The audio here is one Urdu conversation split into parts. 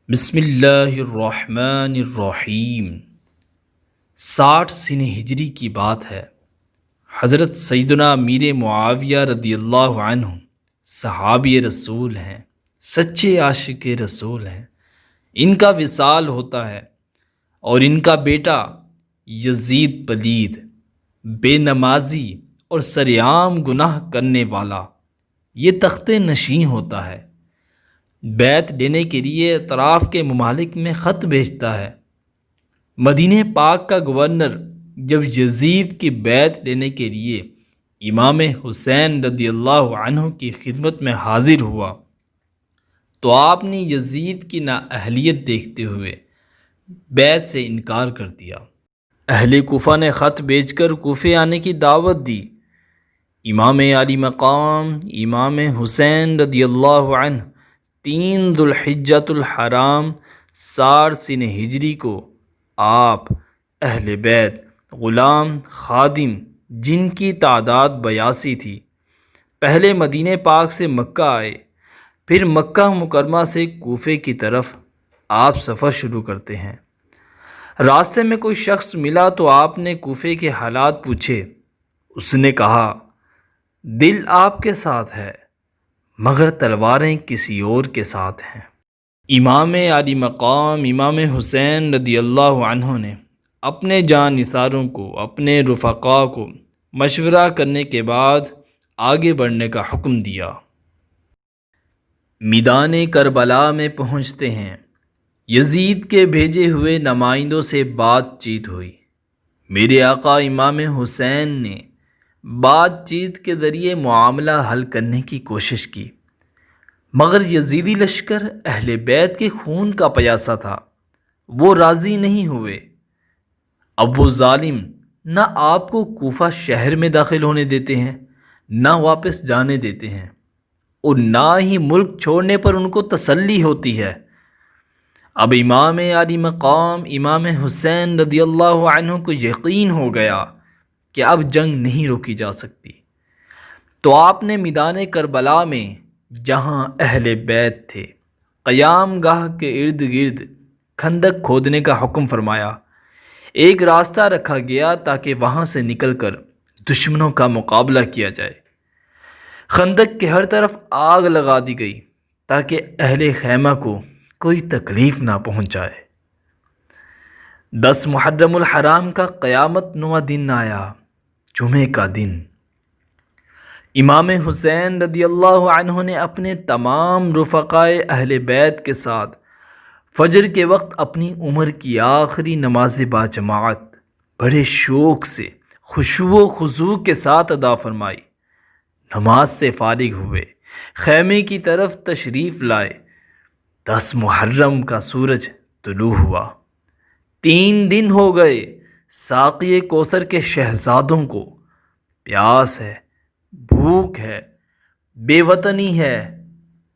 بسم اللہ الرحمن الرحیم 60 ہجری کی بات ہے۔ حضرت سیدنا امیر معاویہ رضی اللہ عنہ صحابی رسول ہیں، سچے عاشق رسول ہیں۔ ان کا وصال ہوتا ہے اور ان کا بیٹا یزید پلید، بے نمازی اور سرعام گناہ کرنے والا یہ تخت نشین ہوتا ہے۔ بیعت لینے کے لیے اطراف کے ممالک میں خط بھیجتا ہے۔ مدینہ پاک کا گورنر جب یزید کی بیعت لینے کے لیے امام حسین رضی اللہ عنہ کی خدمت میں حاضر ہوا تو آپ نے یزید کی نااہلیت دیکھتے ہوئے بیعت سے انکار کر دیا۔ اہل کوفہ نے خط بھیج کر کوفے آنے کی دعوت دی۔ امام علی مقام امام حسین رضی اللہ عنہ 3 ذوالحجۃ الحرام 60 ہجری کو آپ، اہل بیت، غلام، خادم جن کی تعداد 82 تھی، پہلے مدینہ پاک سے مکہ آئے، پھر مکہ مکرمہ سے کوفے کی طرف آپ سفر شروع کرتے ہیں۔ راستے میں کوئی شخص ملا تو آپ نے کوفے کے حالات پوچھے۔ اس نے کہا، دل آپ کے ساتھ ہے مگر تلواریں کسی اور کے ساتھ ہیں۔ امام علی مقام امام حسین رضی اللہ عنہ نے اپنے جان نثاروں کو، اپنے رفقاء کو مشورہ کرنے کے بعد آگے بڑھنے کا حکم دیا۔ میدان کربلا میں پہنچتے ہیں۔ یزید کے بھیجے ہوئے نمائندوں سے بات چیت ہوئی۔ میرے آقا امام حسین نے بات چیت کے ذریعے معاملہ حل کرنے کی کوشش کی، مگر یزیدی لشکر اہل بیت کے خون کا پیاسا تھا، وہ راضی نہیں ہوئے۔ اب وہ ظالم نہ آپ کو کوفہ شہر میں داخل ہونے دیتے ہیں، نہ واپس جانے دیتے ہیں، اور نہ ہی ملک چھوڑنے پر ان کو تسلی ہوتی ہے۔ اب امام علی مقام امام حسین رضی اللہ عنہ کو یقین ہو گیا کہ اب جنگ نہیں روکی جا سکتی، تو آپ نے میدان کربلا میں جہاں اہل بیت تھے، قیام گاہ کے ارد گرد خندق کھودنے کا حکم فرمایا۔ ایک راستہ رکھا گیا تاکہ وہاں سے نکل کر دشمنوں کا مقابلہ کیا جائے۔ خندق کے ہر طرف آگ لگا دی گئی تاکہ اہل خیمہ کو کوئی تکلیف نہ پہنچائے۔ 10 محرم الحرام کا قیامت نما دن آیا، جمعے کا دن۔ امام حسین رضی اللہ عنہ نے اپنے تمام رفقائے اہل بیت کے ساتھ فجر کے وقت اپنی عمر کی آخری نماز باجماعت بڑے شوق سے، خشوع و خضوع کے ساتھ ادا فرمائی۔ نماز سے فارغ ہوئے، خیمے کی طرف تشریف لائے۔ 10 محرم کا سورج طلوع ہوا۔ 3 دن ہو گئے ساقی کوثر کے شہزادوں کو پیاس ہے، بھوک ہے، بے وطنی ہے،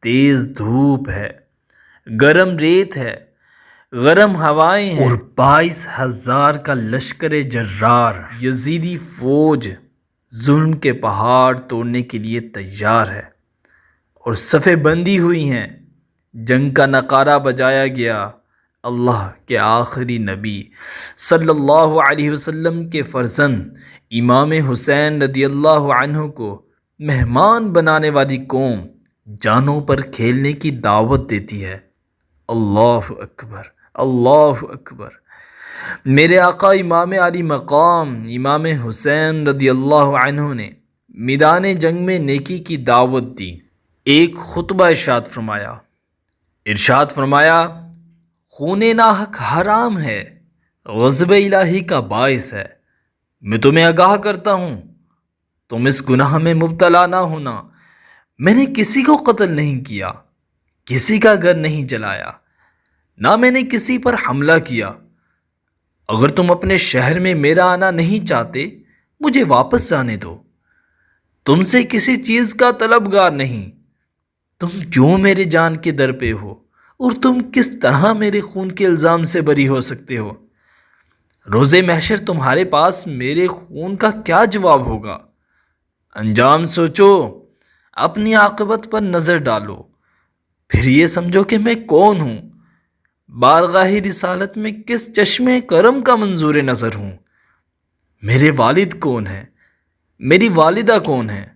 تیز دھوپ ہے، گرم ریت ہے، گرم ہوائیں ہیں، اور 22,000 کا لشکر جرار یزیدی فوج ظلم کے پہاڑ توڑنے کے لیے تیار ہے، اور صفیں بندی ہوئی ہیں۔ جنگ کا نعرہ بجایا گیا۔ اللہ کے آخری نبی صلی اللہ علیہ وسلم کے فرزند امام حسین رضی اللہ عنہ کو مہمان بنانے والی قوم جانوں پر کھیلنے کی دعوت دیتی ہے۔ اللہ اکبر، اللہ اکبر۔ میرے آقا امام علی مقام امام حسین رضی اللہ عنہ نے میدان جنگ میں نیکی کی دعوت دی۔ ایک خطبہ ارشاد فرمایا، خون ناحق حرام ہے، غضب الہی کا باعث ہے۔ میں تمہیں آگاہ کرتا ہوں، تم اس گناہ میں مبتلا نہ ہونا۔ میں نے کسی کو قتل نہیں کیا، کسی کا گھر نہیں جلایا، نہ میں نے کسی پر حملہ کیا۔ اگر تم اپنے شہر میں میرا آنا نہیں چاہتے، مجھے واپس جانے دو۔ تم سے کسی چیز کا طلبگار نہیں۔ تم کیوں میرے جان کے در پہ ہو، اور تم کس طرح میرے خون کے الزام سے بری ہو سکتے ہو؟ روز محشر تمہارے پاس میرے خون کا کیا جواب ہوگا؟ انجام سوچو، اپنی عاقبت پر نظر ڈالو، پھر یہ سمجھو کہ میں کون ہوں۔ بارگاہ رسالت میں کس چشمے کرم کا منظور نظر ہوں؟ میرے والد کون ہیں؟ میری والدہ کون ہیں؟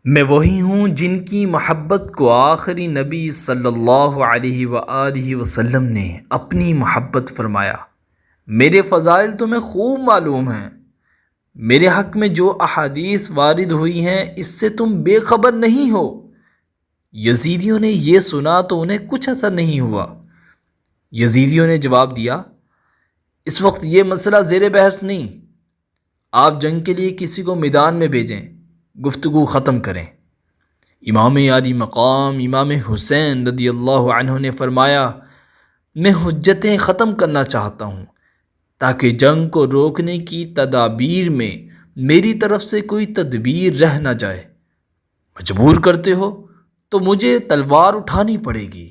میں وہی ہوں جن کی محبت کو آخری نبی صلی اللہ علیہ وآلہ وسلم نے اپنی محبت فرمایا۔ میرے فضائل تمہیں خوب معلوم ہیں۔ میرے حق میں جو احادیث وارد ہوئی ہیں اس سے تم بے خبر نہیں ہو۔ یزیدیوں نے یہ سنا تو انہیں کچھ اثر نہیں ہوا۔ یزیدیوں نے جواب دیا، اس وقت یہ مسئلہ زیر بحث نہیں، آپ جنگ کے لیے کسی کو میدان میں بھیجیں، گفتگو ختم کریں۔ امام عالی مقام امام حسین رضی اللہ عنہ نے فرمایا، میں حجتیں ختم کرنا چاہتا ہوں تاکہ جنگ کو روکنے کی تدابیر میں میری طرف سے کوئی تدبیر رہ نہ جائے۔ مجبور کرتے ہو تو مجھے تلوار اٹھانی پڑے گی۔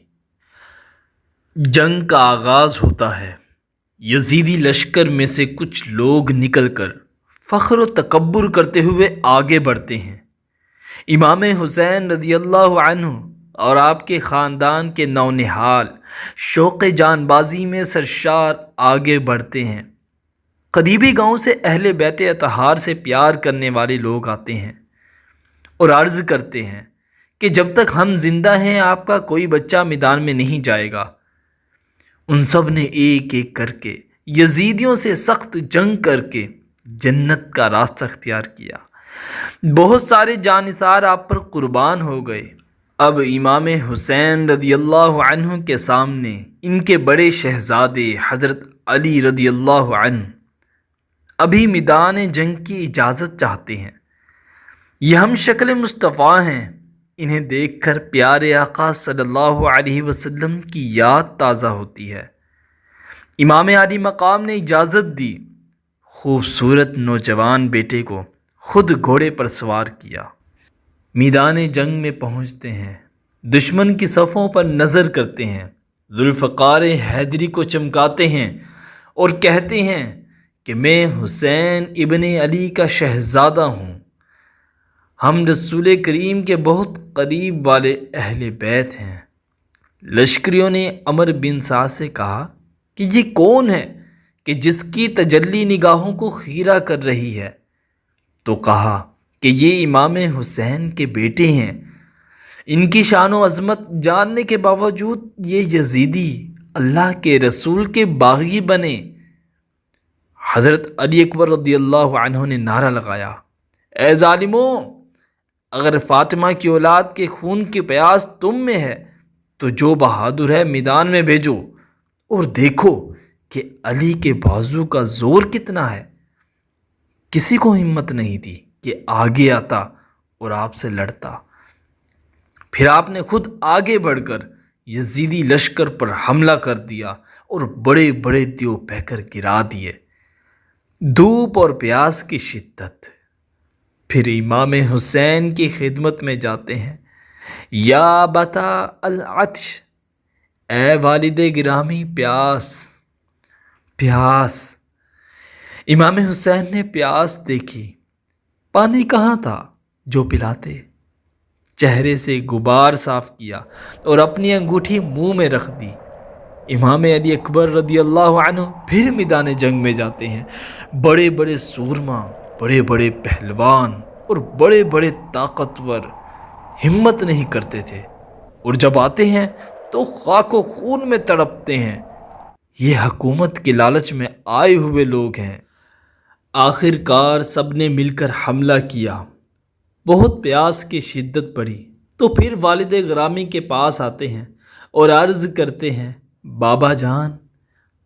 جنگ کا آغاز ہوتا ہے۔ یزیدی لشکر میں سے کچھ لوگ نکل کر فخر و تکبر کرتے ہوئے آگے بڑھتے ہیں۔ امام حسین رضی اللہ عنہ اور آپ کے خاندان کے نونہال شوق جان بازی میں سرشار آگے بڑھتے ہیں۔ قریبی گاؤں سے اہل بیت اطہار سے پیار کرنے والے لوگ آتے ہیں اور عرض کرتے ہیں کہ جب تک ہم زندہ ہیں آپ کا کوئی بچہ میدان میں نہیں جائے گا۔ ان سب نے ایک ایک کر کے یزیدیوں سے سخت جنگ کر کے جنت کا راستہ اختیار کیا۔ بہت سارے جانثار آپ پر قربان ہو گئے۔ اب امام حسین رضی اللہ عنہ کے سامنے ان کے بڑے شہزادے حضرت علی رضی اللہ عنہ ابھی میدان جنگ کی اجازت چاہتے ہیں۔ یہ ہم شکل مصطفیٰ ہیں، انہیں دیکھ کر پیارے آقا صلی اللہ علیہ وسلم کی یاد تازہ ہوتی ہے۔ امام علی مقام نے اجازت دی، خوبصورت نوجوان بیٹے کو خود گھوڑے پر سوار کیا۔ میدان جنگ میں پہنچتے ہیں، دشمن کی صفوں پر نظر کرتے ہیں، ذوالفقار حیدری کو چمکاتے ہیں اور کہتے ہیں کہ میں حسین ابن علی کا شہزادہ ہوں، ہم رسول کریم کے بہت قریب والے اہل بیت ہیں۔ لشکریوں نے عمر بن سعد سے کہا کہ یہ کون ہے کہ جس کی تجلی نگاہوں کو خیرہ کر رہی ہے؟ تو کہا کہ یہ امام حسین کے بیٹے ہیں۔ ان کی شان و عظمت جاننے کے باوجود یہ یزیدی اللہ کے رسول کے باغی بنے۔ حضرت علی اکبر رضی اللہ عنہ نے نعرہ لگایا، اے ظالموں، اگر فاطمہ کی اولاد کے خون کی پیاس تم میں ہے تو جو بہادر ہے میدان میں بھیجو اور دیکھو کہ علی کے بازو کا زور کتنا ہے۔ کسی کو ہمت نہیں تھی کہ آگے آتا اور آپ سے لڑتا۔ پھر آپ نے خود آگے بڑھ کر یزیدی لشکر پر حملہ کر دیا اور بڑے بڑے دیو پیکر گرا دیے۔ دھوپ اور پیاس کی شدت۔ پھر امام حسین کی خدمت میں جاتے ہیں، یا بتا العطش، اے والد گرامی پیاس پیاس۔ امام حسین نے پیاس دیکھی، پانی کہاں تھا جو پلاتے؟ چہرے سے غبار صاف کیا اور اپنی انگوٹھی منہ میں رکھ دی۔ امام علی اکبر رضی اللہ عنہ پھر میدان جنگ میں جاتے ہیں۔ بڑے بڑے سورما، بڑے بڑے پہلوان اور بڑے بڑے طاقتور ہمت نہیں کرتے تھے، اور جب آتے ہیں تو خاک و خون میں تڑپتے ہیں۔ یہ حکومت کے لالچ میں آئے ہوئے لوگ ہیں۔ آخر کار سب نے مل کر حملہ کیا۔ بہت پیاس کی شدت پڑی تو پھر والد گرامی کے پاس آتے ہیں اور عرض کرتے ہیں، بابا جان،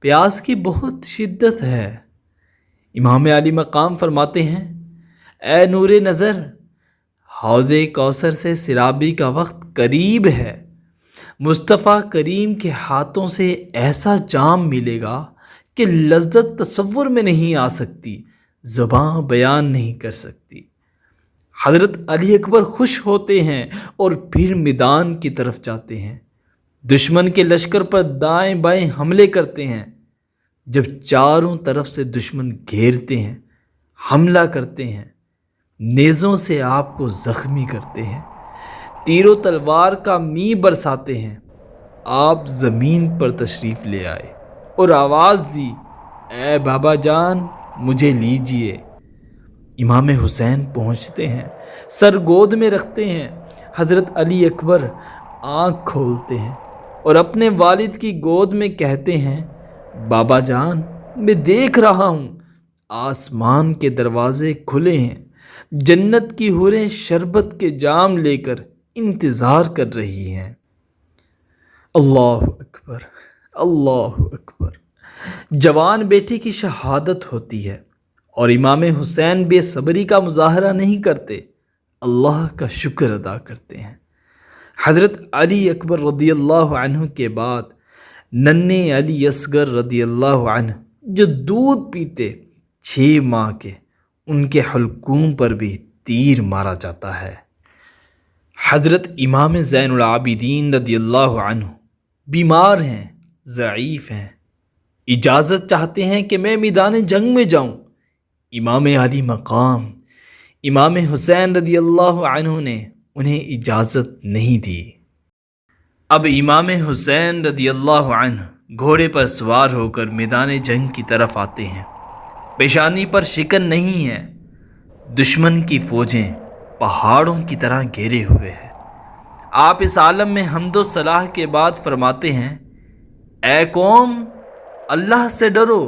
پیاس کی بہت شدت ہے۔ امام علی مقام فرماتے ہیں، اے نور نظر، حوض کوثر سے سرابی کا وقت قریب ہے۔ مصطفیٰ کریم کے ہاتھوں سے ایسا جام ملے گا کہ لذت تصور میں نہیں آ سکتی، زباں بیان نہیں کر سکتی۔ حضرت علی اکبر خوش ہوتے ہیں اور پھر میدان کی طرف جاتے ہیں۔ دشمن کے لشکر پر دائیں بائیں حملے کرتے ہیں۔ جب چاروں طرف سے دشمن گھیرتے ہیں، حملہ کرتے ہیں، نیزوں سے آپ کو زخمی کرتے ہیں، تیر و تلوار کا می برساتے ہیں، آپ زمین پر تشریف لے آئے اور آواز دی، اے بابا جان مجھے لیجئے۔ امام حسین پہنچتے ہیں، سر گود میں رکھتے ہیں۔ حضرت علی اکبر آنکھ کھولتے ہیں اور اپنے والد کی گود میں کہتے ہیں، بابا جان میں دیکھ رہا ہوں آسمان کے دروازے کھلے ہیں، جنت کی حوریں شربت کے جام لے کر انتظار کر رہی ہیں۔ اللہ اکبر، اللہ اکبر۔ جوان بیٹے کی شہادت ہوتی ہے اور امام حسین بے صبری کا مظاہرہ نہیں کرتے، اللہ کا شکر ادا کرتے ہیں۔ حضرت علی اکبر رضی اللہ عنہ کے بعد ننھے علی اصغر رضی اللہ عنہ جو دودھ پیتے 6 ماہ کے، ان کے حلقوم پر بھی تیر مارا جاتا ہے۔ حضرت امام زین العابدین رضی اللہ عنہ بیمار ہیں، ضعیف ہیں، اجازت چاہتے ہیں کہ میں میدان جنگ میں جاؤں۔ امام علی مقام امام حسین رضی اللہ عنہ نے انہیں اجازت نہیں دی۔ اب امام حسین رضی اللہ عنہ گھوڑے پر سوار ہو کر میدان جنگ کی طرف آتے ہیں۔ پیشانی پر شکن نہیں ہے، دشمن کی فوجیں پہاڑوں کی طرح گھیرے ہوئے ہیں۔ آپ اس عالم میں حمد و صلاح کے بعد فرماتے ہیں، اے قوم اللہ سے ڈرو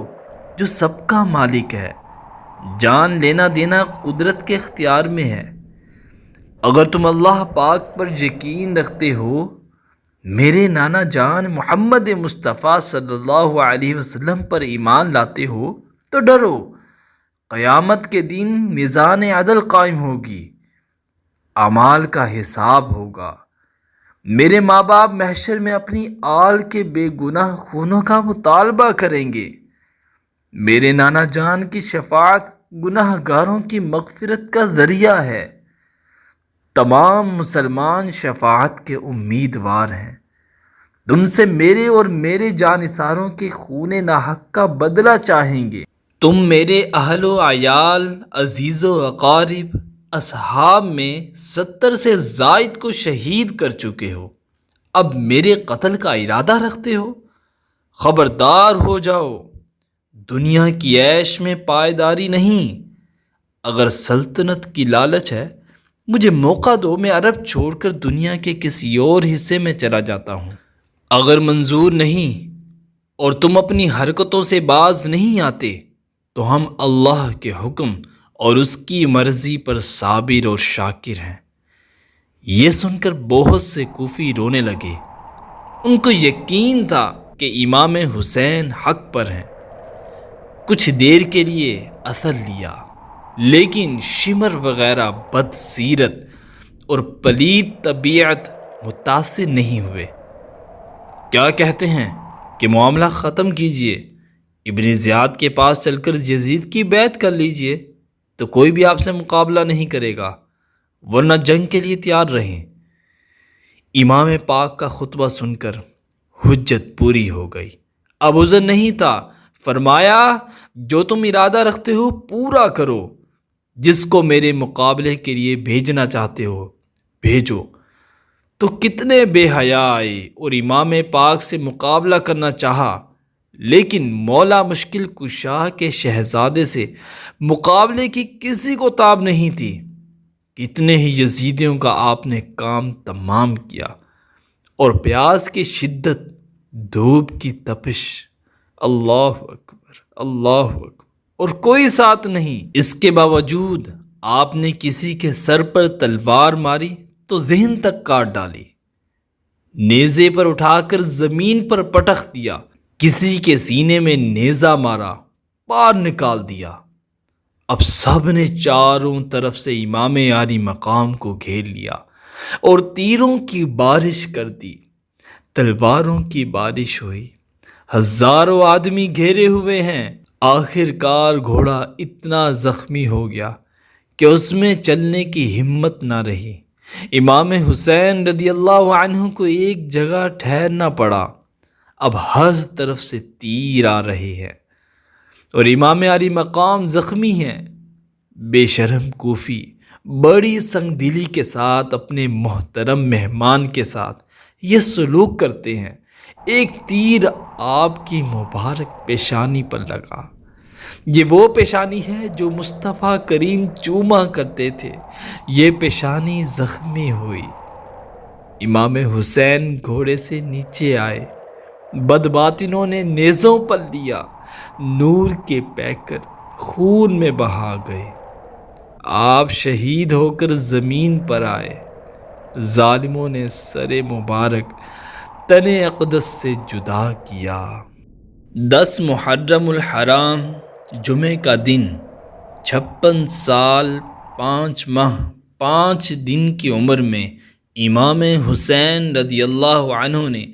جو سب کا مالک ہے، جان لینا دینا قدرت کے اختیار میں ہے۔ اگر تم اللہ پاک پر یقین رکھتے ہو، میرے نانا جان محمد مصطفیٰ صلی اللہ علیہ وسلم پر ایمان لاتے ہو تو ڈرو، قیامت کے دن میزان عدل قائم ہوگی، اعمال کا حساب ہوگا۔ میرے ماں باپ محشر میں اپنی آل کے بے گناہ خونوں کا مطالبہ کریں گے۔ میرے نانا جان کی شفاعت گناہ گاروں کی مغفرت کا ذریعہ ہے۔ تمام مسلمان شفاعت کے امیدوار ہیں۔ تم سے میرے اور میرے جانثاروں کے خون ناحق کا بدلہ چاہیں گے۔ تم میرے اہل و عیال، عزیز و اقارب، اصحاب میں 70 سے زائد کو شہید کر چکے ہو، اب میرے قتل کا ارادہ رکھتے ہو؟ خبردار ہو جاؤ، دنیا کی عیش میں پائیداری نہیں۔ اگر سلطنت کی لالچ ہے، مجھے موقع دو، میں عرب چھوڑ کر دنیا کے کسی اور حصے میں چلا جاتا ہوں۔ اگر منظور نہیں اور تم اپنی حرکتوں سے باز نہیں آتے تو ہم اللہ کے حکم اور اس کی مرضی پر صابر اور شاکر ہیں۔ یہ سن کر بہت سے کوفی رونے لگے۔ ان کو یقین تھا کہ امام حسین حق پر ہیں۔ کچھ دیر کے لیے اثر لیا، لیکن شمر وغیرہ بد سیرت اور پلید طبیعت متاثر نہیں ہوئے۔ کیا کہتے ہیں کہ معاملہ ختم کیجئے، ابن زیاد کے پاس چل کر یزید کی بیعت کر لیجئے تو کوئی بھی آپ سے مقابلہ نہیں کرے گا، ورنہ جنگ کے لیے تیار رہیں۔ امام پاک کا خطبہ سن کر حجت پوری ہو گئی، اب عذر نہیں تھا۔ فرمایا، جو تم ارادہ رکھتے ہو پورا کرو، جس کو میرے مقابلے کے لیے بھیجنا چاہتے ہو بھیجو۔ تو کتنے بے حیا آئے اور امام پاک سے مقابلہ کرنا چاہا، لیکن مولا مشکل کشا کے شہزادے سے مقابلے کی کسی کو تاب نہیں تھی۔ کتنے ہی یزیدیوں کا آپ نے کام تمام کیا، اور پیاس کی شدت، دھوپ کی تپش، اللہ اکبر، اللہ اکبر، اور کوئی ساتھ نہیں۔ اس کے باوجود آپ نے کسی کے سر پر تلوار ماری تو ذہن تک کاٹ ڈالی، نیزے پر اٹھا کر زمین پر پٹخ دیا، کسی کے سینے میں نیزہ مارا، پار نکال دیا۔ اب سب نے چاروں طرف سے امام علی مقام کو گھیر لیا اور تیروں کی بارش کر دی، تلواروں کی بارش ہوئی، ہزاروں آدمی گھیرے ہوئے ہیں۔ آخر کار گھوڑا اتنا زخمی ہو گیا کہ اس میں چلنے کی ہمت نہ رہی۔ امام حسین رضی اللہ عنہ کو ایک جگہ ٹھہرنا پڑا۔ اب ہر طرف سے تیر آ رہے ہیں اور امام علی مقام زخمی ہیں۔ بے شرم کوفی بڑی سنگ دلی کے ساتھ اپنے محترم مہمان کے ساتھ یہ سلوک کرتے ہیں ایک تیر آپ کی مبارک پیشانی پر لگا۔ یہ وہ پیشانی ہے جو مصطفیٰ کریم چوما کرتے تھے۔ یہ پیشانی زخمی ہوئی۔ امام حسین گھوڑے سے نیچے آئے، بدباطنوں نے نیزوں پر لیا، نور کے پیکر خون میں بہا گئے۔ آپ شہید ہو کر زمین پر آئے۔ ظالموں نے سر مبارک تن اقدس سے جدا کیا۔ 10 محرم الحرام جمعے کا دن 56 سال 5 ماہ 5 دن کی عمر میں امام حسین رضی اللہ عنہ نے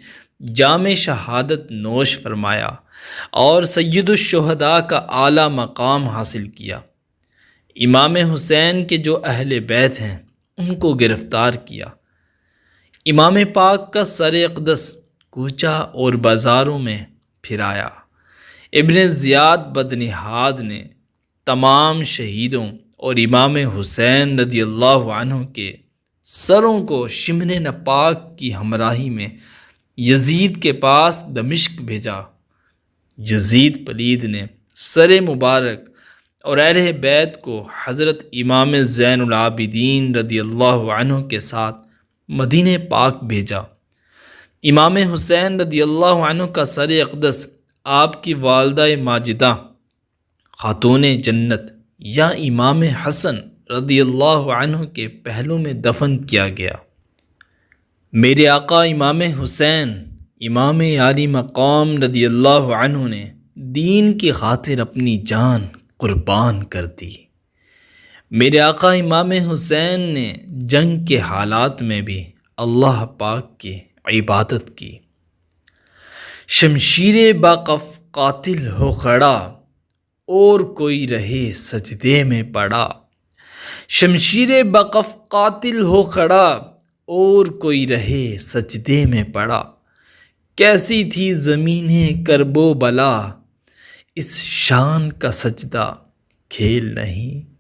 جام شہادت نوش فرمایا اور سید الشہداء کا اعلیٰ مقام حاصل کیا۔ امام حسین کے جو اہل بیت ہیں ان کو گرفتار کیا۔ امام پاک کا سر اقدس کوچہ اور بازاروں میں پھرایا۔ ابن زیاد بدنہاد نے تمام شہیدوں اور امام حسین رضی اللہ عنہ کے سروں کو شمر نپاک کی ہمراہی میں یزید کے پاس دمشق بھیجا۔ یزید پلید نے سر مبارک اور اہل بیت کو حضرت امام زین العابدین رضی اللہ عنہ کے ساتھ مدینہ پاک بھیجا۔ امام حسین رضی اللہ عنہ کا سر اقدس آپ کی والدہ ماجدہ خاتون جنت یا امام حسن رضی اللہ عنہ کے پہلو میں دفن کیا گیا۔ میرے آقا امام حسین امام عالی مقام رضی اللہ عنہ نے دین کی خاطر اپنی جان قربان کر دی۔ میرے آقا امام حسین نے جنگ کے حالات میں بھی اللہ پاک کی عبادت کی۔ شمشیر باقف قاتل ہو کھڑا اور کوئی رہے سجدے میں پڑا۔ شمشیر باقف قاتل ہو کھڑا اور کوئی رہے سجدے میں پڑا۔ کیسی تھی زمین کرب و بلا، اس شان کا سجدہ کھیل نہیں۔